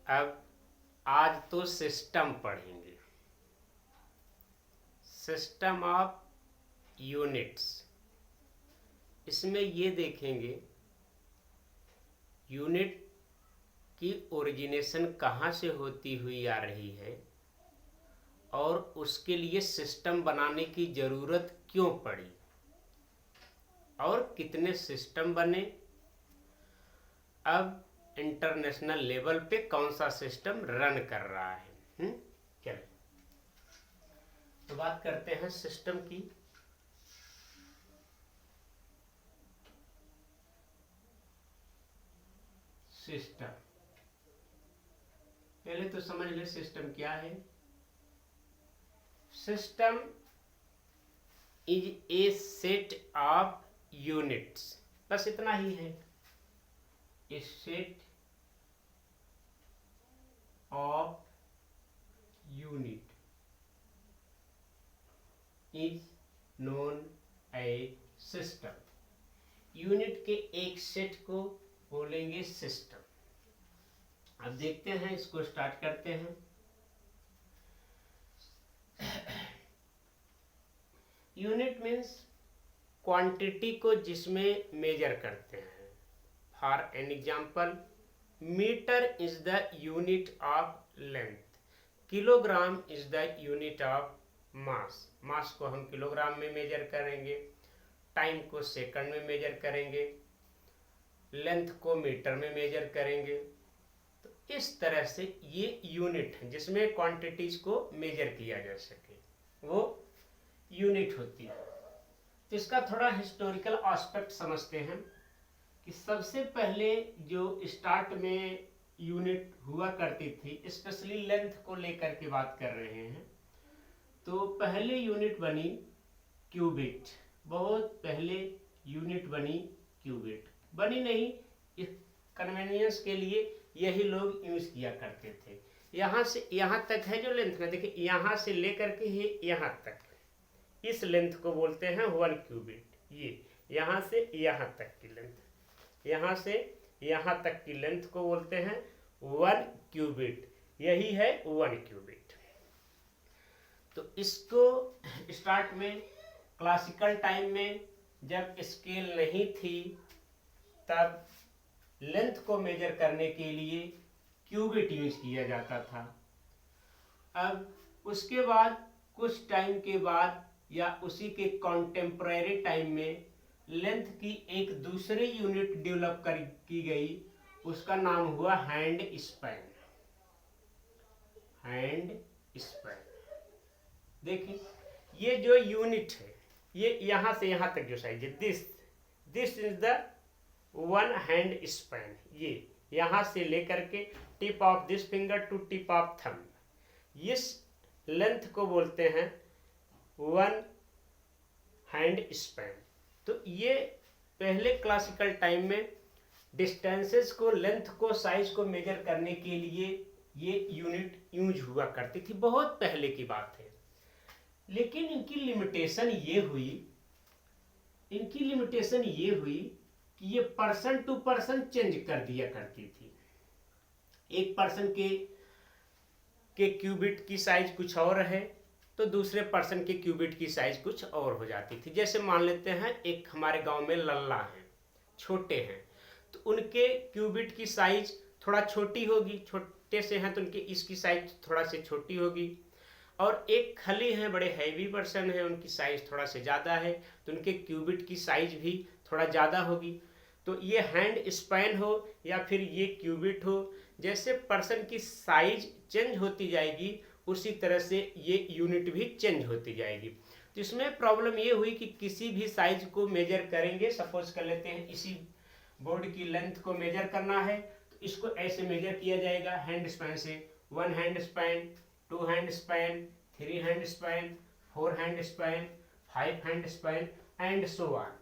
अब आज तो सिस्टम पढ़ेंगे, सिस्टम ऑफ यूनिट्स। इसमें ये देखेंगे यूनिट की ओरिजिनेशन कहाँ से होती हुई आ रही है और उसके लिए सिस्टम बनाने की ज़रूरत क्यों पड़ी और कितने सिस्टम बने। अब इंटरनेशनल लेवल पे कौन सा सिस्टम रन कर रहा है। चलिए तो बात करते हैं सिस्टम की। सिस्टम पहले तो समझ ले सिस्टम क्या है। System is a set of units, बस इतना ही है। A set of unit is known as system. Unit के एक सेट को बोलेंगे सिस्टम। अब देखते हैं, इसको स्टार्ट करते हैं। यूनिट मीन्स क्वांटिटी को जिसमें मेजर करते हैं। For an example, meter is the unit of length, kilogram is the unit of mass. Mass को हम किलोग्राम में मेजर करेंगे, टाइम को सेकंड में मेजर करेंगे, लेंथ को मीटर में मेजर करेंगे। तो इस तरह से ये यूनिट है जिसमें क्वांटिटीज को मेजर किया जा सके, वो यूनिट होती है। तो इसका थोड़ा हिस्टोरिकल एस्पेक्ट समझते हैं कि सबसे पहले जो स्टार्ट में यूनिट हुआ करती थी, स्पेशली लेंथ को लेकर के बात कर रहे हैं, तो पहले यूनिट बनी क्यूबिट। बहुत पहले यूनिट बनी क्यूबिट। बनी नहीं, इस कन्वीनियंस के लिए यही लोग यूज किया करते थे। यहाँ से यहाँ तक है जो लेंथ में, देखिए यहाँ से लेकर के ये यहाँ तक, इस लेंथ को बोलते हैं 1 क्यूबिट। ये यहाँ से यहाँ तक की लेंथ, यहाँ से यहाँ तक की लेंथ को बोलते हैं 1 क्यूबिट। यही है 1 क्यूबिट। तो इसको स्टार्ट में क्लासिकल टाइम में जब स्केल नहीं थी, तब लेंथ को मेजर करने के लिए क्यूबिट यूज किया जाता था। अब उसके बाद कुछ टाइम के बाद या उसी के कॉन्टेम्परेरी टाइम में लेंथ की एक दूसरी यूनिट डेवलप की गई, उसका नाम हुआ हैंड स्पैन। हैंड स्पैन देखिए, ये जो यूनिट है, ये यहां से यहां तक जो साइज है, this is the 1 hand span. ये यहां से लेकर के tip of this finger to tip of thumb, इस लेंथ को बोलते हैं 1 हैंड स्पैन। तो ये पहले क्लासिकल टाइम में डिस्टेंसेस को, लेंथ को, साइज को मेजर करने के लिए ये यूनिट यूज हुआ करती थी। बहुत पहले की बात है। लेकिन इनकी लिमिटेशन ये हुई कि ये पर्सन टू पर्सन चेंज कर दिया करती थी। एक पर्सन के क्यूबिट की साइज कुछ और है, तो दूसरे पर्सन के क्यूबिट की साइज कुछ और हो जाती थी। जैसे मान लेते हैं एक हमारे गांव में लल्ला हैं, छोटे हैं, तो उनके क्यूबिट की साइज थोड़ा छोटी होगी, छोटे से हैं तो उनकी इसकी साइज थोड़ा से छोटी होगी। और एक खली हैं, बड़े हैवी पर्सन हैं, उनकी साइज थोड़ा से ज़्यादा है, तो उनके क्यूबिट की साइज भी थोड़ा ज़्यादा होगी। तो ये हैंड स्पैन हो या फिर ये क्यूबिट हो, जैसे पर्सन की साइज चेंज होती जाएगी उसी तरह से ये यूनिट भी चेंज होती जाएगी। तो इसमें प्रॉब्लम ये हुई कि किसी भी साइज को मेजर करेंगे, सपोज कर लेते हैं इसी बोर्ड की लेंथ को मेजर करना है, तो इसको ऐसे मेजर किया जाएगा हैंड स्पैन से। 1 hand span, 2 hand span, 3 hand span, 4 hand span, 5 hand span and so on.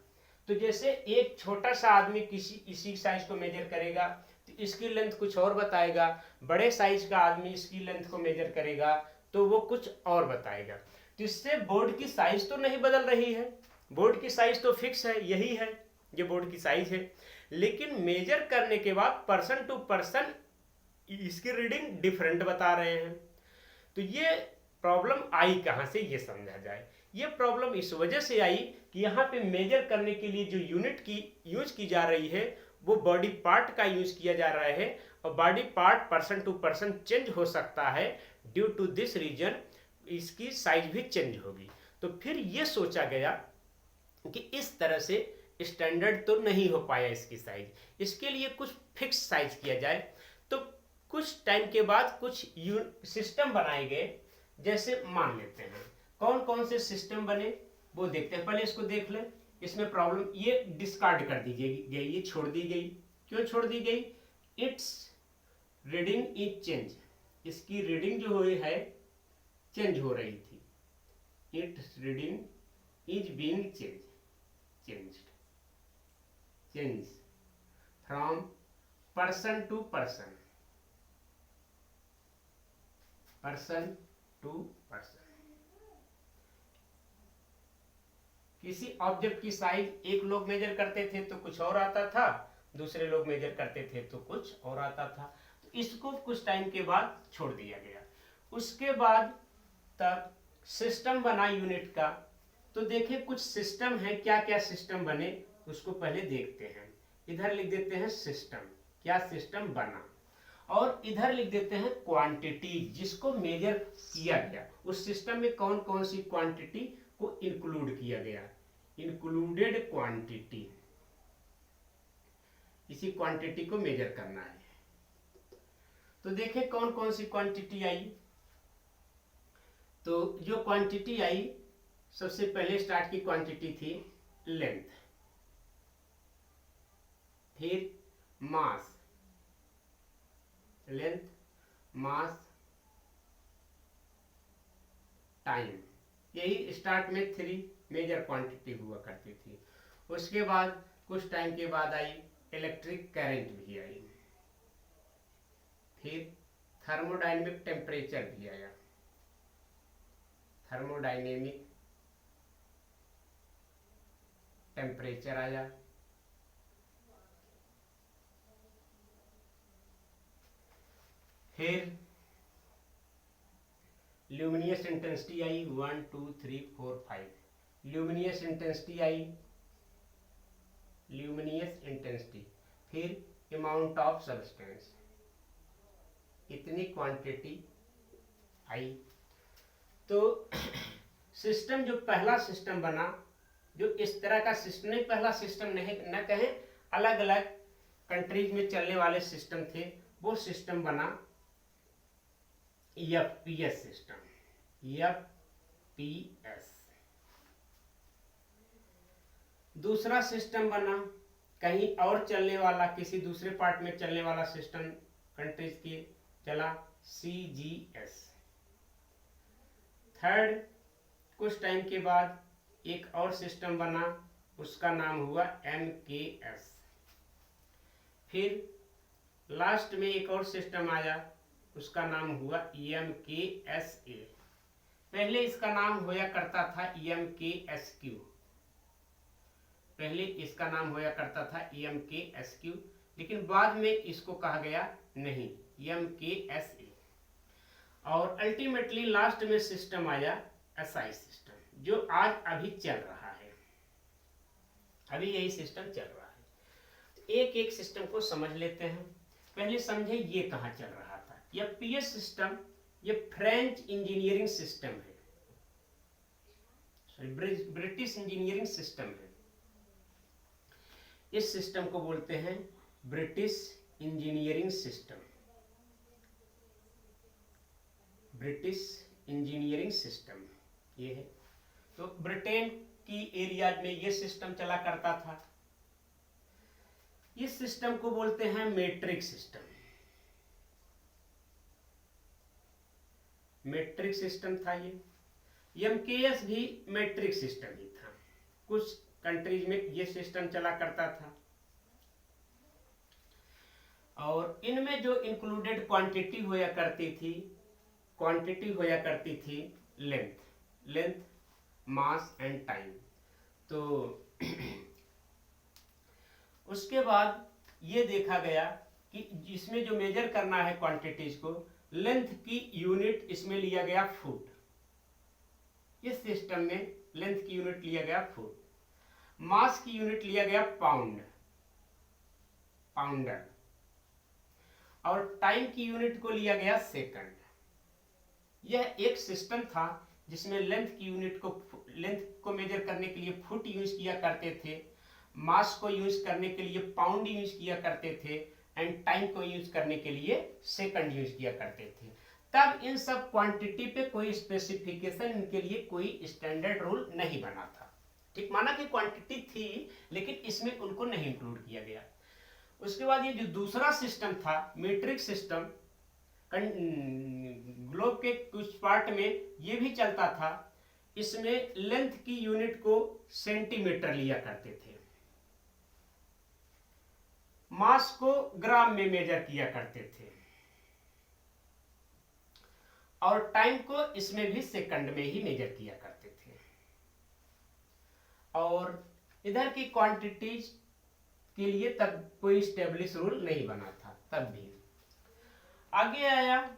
तो जैसे एक छोटा सा आदमी इसी साइज को मेजर करेगा तो इसकी लेंथ कुछ और बताएगा, बड़े साइज का आदमी इसकी लेंथ को मेजर करेगा तो वो कुछ और बताएगा। तो इससे बोर्ड की साइज तो नहीं बदल रही है, बोर्ड की साइज तो फिक्स है, यही है, ये बोर्ड की साइज है। लेकिन मेजर करने के बाद पर्सन टू पर्सन इसकी रीडिंग डिफरेंट बता रहे हैं। तो ये प्रॉब्लम आई कहाँ से, ये समझा जाए। ये प्रॉब्लम इस वजह से आई कि यहाँ पे मेजर करने के लिए जो यूनिट की यूज की जा रही है वो बॉडी पार्ट का यूज किया जा रहा है, और body part person to person change हो सकता है। ड्यू टू दिस रीजन इसकी साइज भी चेंज होगी। तो फिर ये सोचा गया कि इस तरह से स्टैंडर्ड तो नहीं हो पाया इसकी साइज, इसके लिए कुछ फिक्स साइज किया जाए। तो कुछ टाइम के बाद कुछ सिस्टम बनाए गए। जैसे मान लेते हैं कौन कौन से सिस्टम बने वो देखते हैं। पहले इसको देख लें, इसमें प्रॉब्लम ये डिस्कार्ड कर दी गई, ये छोड़ दी गई। क्यों छोड़ दी गई? इट्स रीडिंग इज चेंज, इसकी रीडिंग जो हुई है चेंज हो रही थी। Its reading is being change from person to person to person. किसी ऑब्जेक्ट की साइज एक लोग मेजर करते थे तो कुछ और आता था, दूसरे लोग मेजर करते थे तो कुछ और आता था। तो इसको कुछ टाइम के बाद छोड़ दिया गया। उसके बाद तब सिस्टम बना यूनिट का। तो देखें कुछ सिस्टम है, क्या क्या सिस्टम बने उसको पहले देखते हैं। इधर लिख देते हैं सिस्टम, क्या सिस्टम बना, और इधर लिख देते हैं क्वांटिटी जिसको मेजर किया गया। उस सिस्टम में कौन कौन सी क्वांटिटी को इंक्लूड किया गया, इंक्लूडेड क्वांटिटी, इसी क्वांटिटी को मेजर करना है। तो देखें कौन कौन सी क्वांटिटी आई। तो जो क्वांटिटी आई, सबसे पहले स्टार्ट की क्वांटिटी थी लेंथ, फिर मास, लेंथ, मास, टाइम, यही स्टार्ट में 3 मेजर क्वांटिटी हुआ करती थी। उसके बाद कुछ टाइम के बाद आई इलेक्ट्रिक करंट भी आई, फिर थर्मोडायनेमिक टेम्परेचर भी आया, थर्मोडायनेमिक टेम्परेचर आया, फिर luminous intensity I 1 2 3 4 5, luminous intensity I, luminous intensity, फिर अमाउंट ऑफ सब्सटेंस, इतनी क्वांटिटी आई। तो सिस्टम जो पहला सिस्टम बना, जो इस तरह का सिस्टम नहीं, पहला सिस्टम नहीं न कहें, अलग अलग कंट्रीज में चलने वाले सिस्टम थे, वो सिस्टम बना एफपीएस सिस्टम, एफपीएस। दूसरा सिस्टम बना कहीं और चलने वाला, किसी दूसरे पार्ट में चलने वाला सिस्टम कंट्रीज की चला, सीजीएस। थर्ड, कुछ टाइम के बाद एक और सिस्टम बना, उसका नाम हुआ एमकेएस। फिर लास्ट में एक और सिस्टम आया, उसका नाम हुआ एमकेएसए। पहले इसका नाम होया करता था एमकेएसक्यू, पहले इसका नाम होया करता था एमकेएसक्यू, लेकिन बाद में इसको कहा गया नहीं एमकेएसए। और अल्टीमेटली लास्ट में सिस्टम आया एसआई सिस्टम, जो आज अभी चल रहा है, अभी यही सिस्टम चल रहा है। एक एक सिस्टम को समझ लेते हैं। पहले समझे ये कहाँ चल रहा था। यह पीएस सिस्टम, ये फ्रेंच इंजीनियरिंग सिस्टम है, ब्रिटिश इंजीनियरिंग सिस्टम है। इस सिस्टम को बोलते हैं British engineering system, British engineering system ये है। तो ब्रिटेन की एरिया में ये सिस्टम चला करता था। इस सिस्टम को बोलते हैं मेट्रिक सिस्टम, मेट्रिक सिस्टम था ये। एमकेएस भी मेट्रिक सिस्टम ही था, कुछ कंट्रीज में ये सिस्टम चला करता था। और इनमें जो इंक्लूडेड क्वांटिटी होया करती थी, क्वांटिटी होया करती थी length, length, mass and time. तो उसके बाद ये देखा गया कि इसमें जो मेजर करना है क्वांटिटीज को, लेंथ की यूनिट इसमें लिया गया फुट, इस सिस्टम में लेंथ की यूनिट लिया गया फुट, मास की यूनिट लिया गया पाउंड, पाउंडर, और टाइम की यूनिट को लिया गया सेकंड। यह एक सिस्टम था जिसमें लेंथ की यूनिट को, लेंथ को मेजर करने के लिए फुट यूज किया करते थे, मास को यूज करने के लिए पाउंड यूज किया करते थे, एंड टाइम को यूज करने के लिए सेकंड यूज किया करते थे। तब इन सब क्वांटिटी पे कोई स्पेसिफिकेशन, इनके लिए कोई स्टैंडर्ड रूल नहीं बना था। ठीक, माना कि क्वांटिटी थी लेकिन इसमें उनको नहीं इंक्लूड किया गया। उसके बाद ये जो दूसरा सिस्टम था मीट्रिक सिस्टम, ग्लोब के कुछ पार्ट में ये भी चलता था। इसमें लेंथ की यूनिट को सेंटीमीटर लिया करते थे, मास को ग्राम में मेजर किया करते थे, और टाइम को इसमें भी सेकंड में ही मेजर किया करते थे। और इधर की क्वांटिटीज के लिए तब कोई स्टेब्लिश रूल नहीं बना था तब भी। आगे आया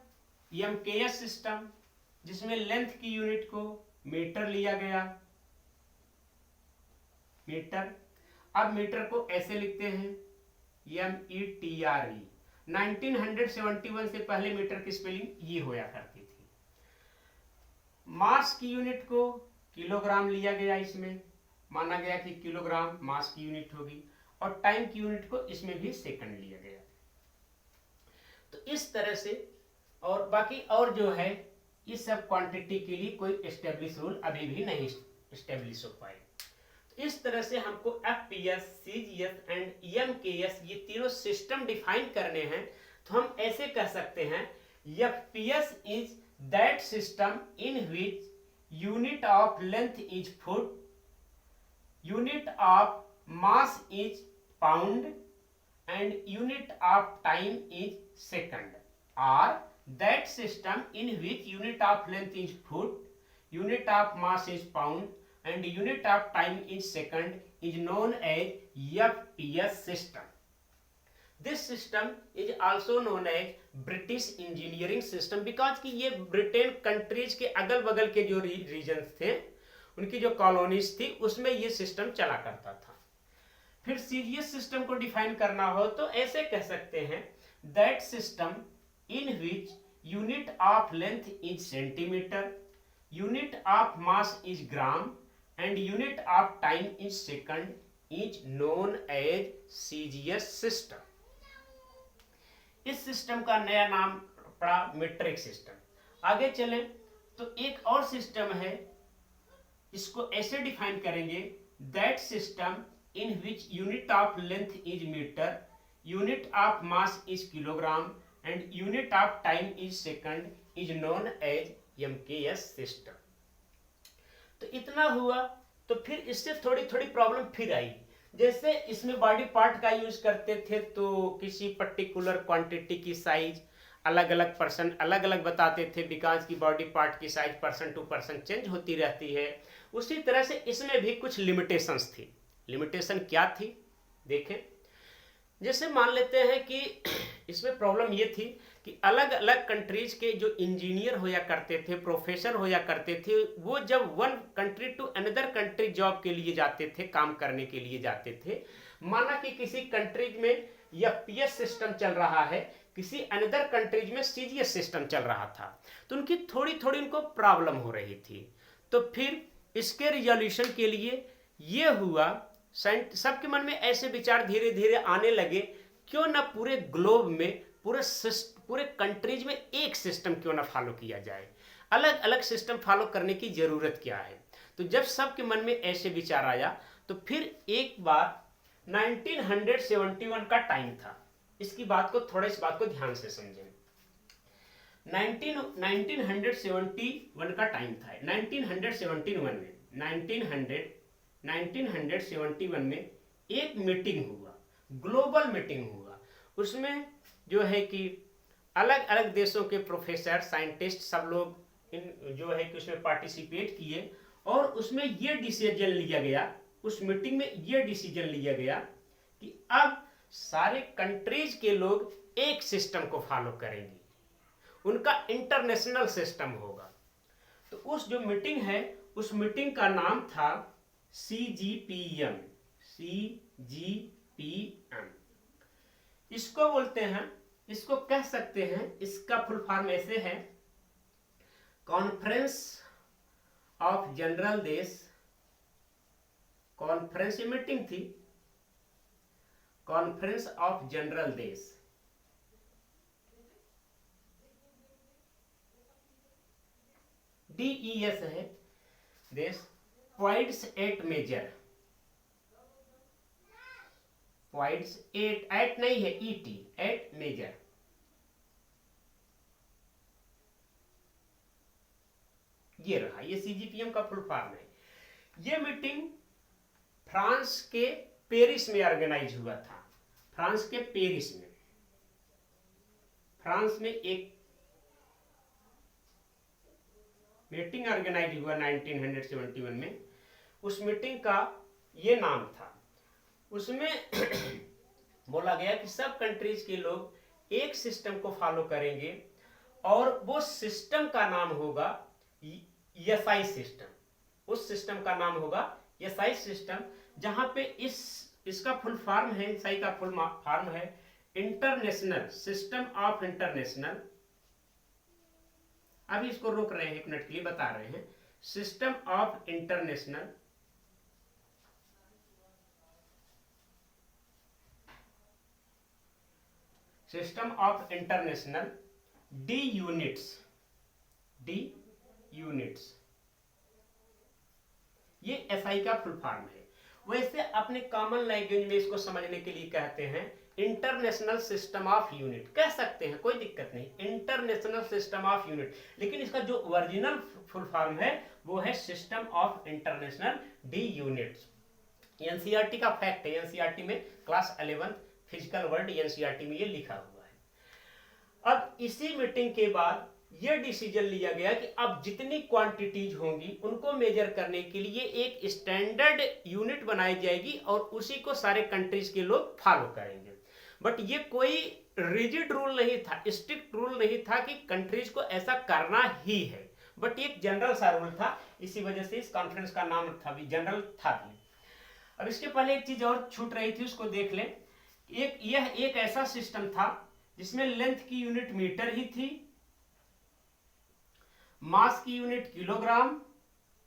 एमकेएस सिस्टम, जिसमें लेंथ की यूनिट को मीटर लिया गया, मीटर। अब मीटर को ऐसे लिखते हैं METRE। 1971 से पहले मीटर की स्पेलिंग ये होया करती थी। मास की यूनिट को किलोग्राम लिया गया, इसमें माना गया कि किलोग्राम मास की यूनिट होगी, और टाइम की यूनिट को इसमें भी सेकंड लिया गया। तो इस तरह से, और बाकी और जो है इस सब क्वांटिटी के लिए कोई एस्टेब्लिश रूल अभी भी नहीं एस्टेब्लिश हो पाए। तो इस तरह से हमको FPS, CGS एंड EMKS ये तीनों सिस्टम डिफाइन करने हैं। तो हम ऐसे कह सकते हैं, FPS is that system in which unit of length is foot, unit of mass is pound, and unit of time is second, or that system in which unit of length is foot, unit of mass is pound, and unit of time is second is known as FPS system. This system is also known as British engineering system, because कि ये Britain countries के अगल बगल के जो regions थे, उनकी जो कॉलोनीज थी, उसमें ये सिस्टम चला करता था। फिर सीजीएस सिस्टम को डिफाइन करना हो तो ऐसे कह सकते हैं, that system in which unit of length is centimetre, unit of mass is gram, and unit of time is second is known as CGS system. इस सिस्टम का नया नाम पड़ा मीट्रिक सिस्टम। आगे चलें तो एक और सिस्टम है, इसको ऐसे डिफाइन करेंगे, that system in which unit of length is meter, unit of mass is kilogram, and unit of time is second is known as MKS system। तो इतना हुआ। तो फिर इससे थोड़ी थोड़ी प्रॉब्लम फिर आई, जैसे इसमें बॉडी पार्ट का यूज करते थे तो किसी पर्टिकुलर क्वांटिटी की साइज अलग अलग पर्सन अलग अलग बताते थे, बिकॉज की बॉडी पार्ट की size person to person change होती रहती है। उसी तरह से इसमें भी कुछ लिमिटेशंस थी। लिमिटेशन क्या थी देखें, जैसे मान लेते हैं कि इसमें प्रॉब्लम ये थी कि अलग अलग कंट्रीज के जो इंजीनियर होया करते थे, प्रोफेसर होया करते थे, वो जब one country to another country job के लिए जाते थे, काम करने के लिए जाते थे, माना कि किसी कंट्रीज में FPS सिस्टम चल रहा है, किसी अनदर कंट्रीज में CGS सिस्टम चल रहा था, तो उनकी थोड़ी थोड़ी उनको प्रॉब्लम हो रही थी। तो फिर इसके रिजोल्यूशन के लिए ये हुआ, सबके मन में ऐसे विचार धीरे धीरे आने लगे, क्यों ना पूरे ग्लोब में, पूरे कंट्रीज में एक सिस्टम क्यों ना फॉलो किया जाए, अलग अलग सिस्टम फॉलो करने की जरूरत क्या है। तो जब सबके मन में ऐसे विचार आया तो फिर एक बार 1971 का टाइम था। इसकी बात को थोड़ा, इस बात को ध्यान से समझें। 1971 का टाइम था। 1971 में एक मीटिंग हुआ, ग्लोबल मीटिंग हुआ। उसमें जो है कि अलग अलग देशों के प्रोफेसर, साइंटिस्ट, सब लोग जो है कि उसमें पार्टिसिपेट किए, और उसमें ये डिसीजन लिया गया, उस मीटिंग में ये डिसीजन लिया गया कि अब सारे कंट्रीज के लोग एक सिस्टम को फॉलो करेंगे, उनका इंटरनेशनल सिस्टम होगा। तो उस जो मीटिंग है, उस मीटिंग का नाम था CGPM। CGPM इसको बोलते हैं, इसको कह सकते हैं, इसका फुल फॉर्म ऐसे है, कॉन्फ्रेंस ऑफ जनरल देश। कॉन्फ्रेंस ये मीटिंग थी, कॉन्फ्रेंस ऑफ जनरल देश। DES है देश, points at measure, points at नहीं है, ET एट मेजर। ये रहा, ये CGPM का फुल फॉर्म है। ये मीटिंग फ्रांस के पेरिस में ऑर्गेनाइज हुआ था, फ्रांस के पेरिस में। फ्रांस में एक मीटिंग ऑर्गेनाइज हुआ 1971 में। उस मीटिंग का ये नाम था, उसमें बोला गया कि सब कंट्रीज के लोग एक सिस्टम को फॉलो करेंगे और वो सिस्टम का नाम होगा SI सिस्टम। उस सिस्टम का नाम होगा SI सिस्टम, जहां पे इसका फुल फॉर्म है, SI का फुल फॉर्म है इंटरनेशनल सिस्टम ऑफ इंटरनेशनल। अभी इसको रोक रहे हैं, 1 मिनट के लिए बता रहे हैं। System of international system of international D units, ये SI का फुल फॉर्म है। वैसे अपने कॉमन लैंग्वेज में इसको समझने के लिए कहते हैं इंटरनेशनल सिस्टम ऑफ यूनिट, कह सकते हैं, कोई दिक्कत नहीं, इंटरनेशनल सिस्टम ऑफ यूनिट। लेकिन इसका जो ओरिजिनल फुल फॉर्म है वो है system of international D units. NCERT का फैक्ट है, NCERT में क्लास 11 फिजिकल वर्ल्ड NCERT में ये लिखा हुआ है। अब इसी मीटिंग के बाद ये डिसीजन लिया गया कि अब जितनी क्वांटिटीज होंगी उनको मेजर करने के लिए एक स्टैंडर्ड यूनिट बनाई जाएगी और उसी को सारे कंट्रीज के लोग फॉलो करेंगे। बट ये कोई रिजिड रूल नहीं था, स्ट्रिक्ट रूल नहीं था कि कंट्रीज को ऐसा करना ही है, बट एक जनरल सा रूल था। इसी वजह से इस कॉन्फ्रेंस का नाम था भी जनरल था भी। अब इसके पहले एक चीज और छूट रही थी, उसको देख लें। यह एक ऐसा सिस्टम था जिसमें लेंथ की यूनिट मीटर ही थी, मास की यूनिट किलोग्राम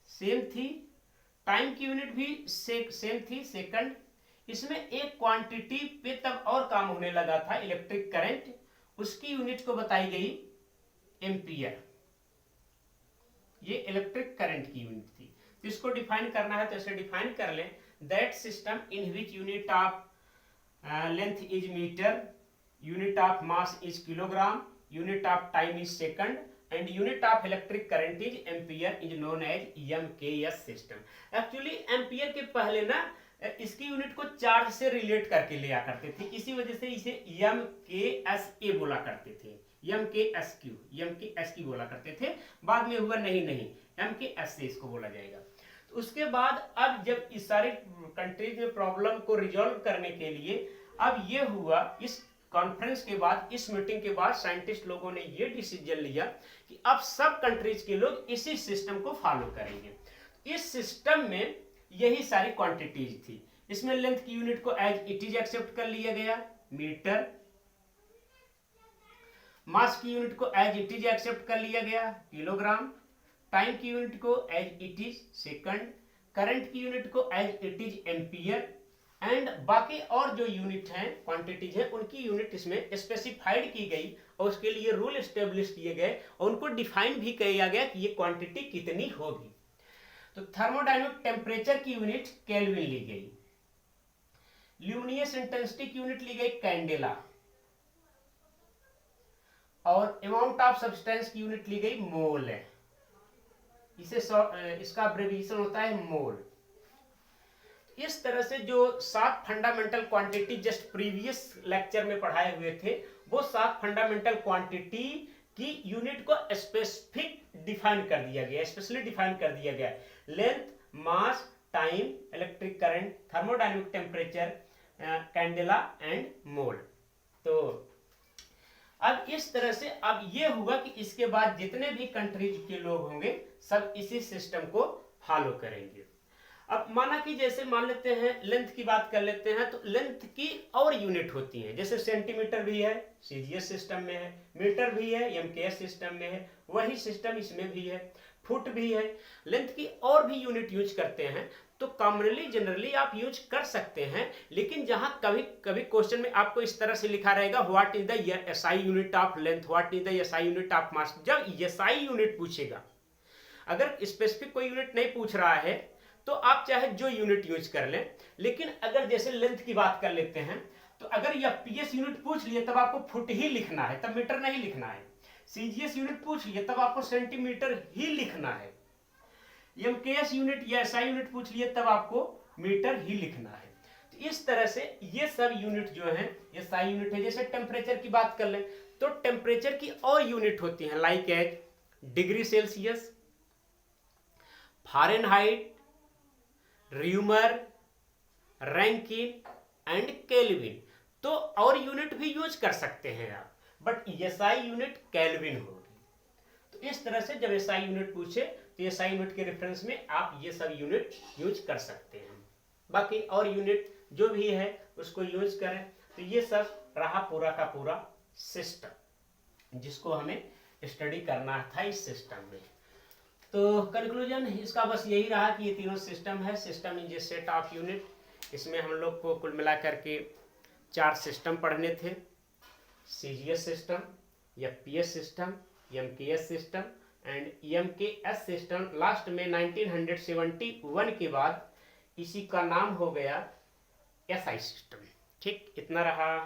सेम थी, टाइम की यूनिट भी सेम थी सेकंड। इसमें एक क्वांटिटी पे तब और काम होने लगा था, इलेक्ट्रिक करंट, उसकी यूनिट को बताई गई एम्पियर। ये इलेक्ट्रिक करंट की यूनिट थी। तो इसको डिफाइन करना है तो इसे डिफाइन कर लें, that system in which unit of length is metre, unit of mass is kilogram, unit of time is second and unit of electric current is ampere is known as MKS system। Actually ampere के पहले ना इसकी unit को charge से relate करके लिया करते थे, इसी वजह से इसे MKSA बोला करते थे, MKSQ बोला करते थे। बाद में हुआ नहीं MKS से इसको बोला जाएगा। तो उसके बाद अब जब इस सारे कंट्रीज में प्रॉब्लम को रिजॉल्व करने के लिए अब ये हुआ, इस कॉन्फ्रेंस के बाद, इस मीटिंग के बाद साइंटिस्ट लोगों ने ये डिसीजन लिया कि अब सब कंट्रीज के लोग इसी सिस्टम को फॉलो करेंगे। इस सिस्टम में यही सारी क्वांटिटीज थी। इसमें लेंथ की यूनिट को एज इट इज एक्सेप्ट कर लिया गया मीटर, मास की यूनिट को एज इट इज एक्सेप्ट कर लिया गया किलोग्राम, टाइम की यूनिट को as it is second, current की यूनिट को as it is ampere, and बाकी और जो यूनिट हैं, क्वांटिटीज हैं, उनकी यूनिट इसमें स्पेसिफाइड की गई और उसके लिए रूल एस्टेब्लिश किए गए और उनको डिफाइन भी किया गया कि ये क्वांटिटी कितनी होगी। तो थर्मोडायनेमिक टेम्परेचर की यूनिट केल्विन ली गई, ल्यूमिनियस इंटेंसिटी की यूनिट ली गई कैंडेला, और अमाउंट ऑफ सब्सटेंस की यूनिट ली गई मोल है। इसका अब्रेविएशन होता है मोल। इस तरह से जो 7 fundamental quantity just previous lecture में पढ़ाए हुए थे, वो 7 फंडामेंटल क्वांटिटी की यूनिट को स्पेसिफिक डिफाइन कर दिया गया, स्पेशली डिफाइन कर दिया गया। Length, mass, time, electric current, thermodynamic temperature, candela and मोल। तो अब इस तरह से अब ये हुआ कि इसके बाद जितने भी कंट्रीज के लोग होंगे सब इसी सिस्टम को फॉलो करेंगे। अब माना कि जैसे मान लेते हैं लेंथ की बात कर लेते हैं, तो लेंथ की और यूनिट होती हैं, जैसे सेंटीमीटर भी है सीजीएस सिस्टम में है, मीटर भी है एमकेएस सिस्टम में है, वही सिस्टम इसमें भी है, फुट भी है। लेंथ की और भी यूनिट यूज करते हैं, तो कॉमनली जनरली आप यूज कर सकते हैं, लेकिन जहां कभी कभी क्वेश्चन में आपको इस तरह से लिखा रहेगा what is the SI unit of length, what is the SI unit of मास। जब एसआई यूनिट पूछेगा, अगर स्पेसिफिक कोई यूनिट नहीं पूछ रहा है तो आप चाहे जो यूनिट यूज कर लें, लेकिन अगर जैसे लेंथ की बात कर लेते हैं, तो अगर यह पीएस यूनिट पूछ लिए तब आपको फुट ही लिखना है, तब मीटर नहीं लिखना है। सीजीएस यूनिट पूछ लिए तब आपको सेंटीमीटर ही लिखना है। एमकेएस यूनिट या एसआई यूनिट पूछ लिए तब आपको मीटर ही लिखना है। तो इस तरह से ये सब यूनिट जो है एसआई यूनिट है। जैसे टेम्परेचर की बात कर लें, तो टेम्परेचर की और यूनिट होती है, like as degree Celsius, Fahrenheit, Reaumur, Rankine and Kelvin. तो और यूनिट भी यूज कर सकते हैं आप, बट एसआई यूनिट केल्विन होगी। तो इस तरह से जब एसआई यूनिट पूछे तो एसआई यूनिट के रेफरेंस में आप ये सब यूनिट यूज कर सकते हैं। बाकी और यूनिट जो भी है उसको यूज करें। तो ये सब रहा पूरा का पूरा सिस्टम जिसको हमें स्टडी करना था इस सिस्टम में। तो कंक्लूजन इसका बस यही रहा कि ये तीनों सिस्टम है, system is a set of unit. इसमें हम लोग को कुल मिलाकर के 4 सिस्टम पढ़ने थे, CGS system, FPS system, MKS system and MKS system. Last में 1971 के बाद इसी का नाम हो गया एसआई सिस्टम। ठीक, इतना रहा।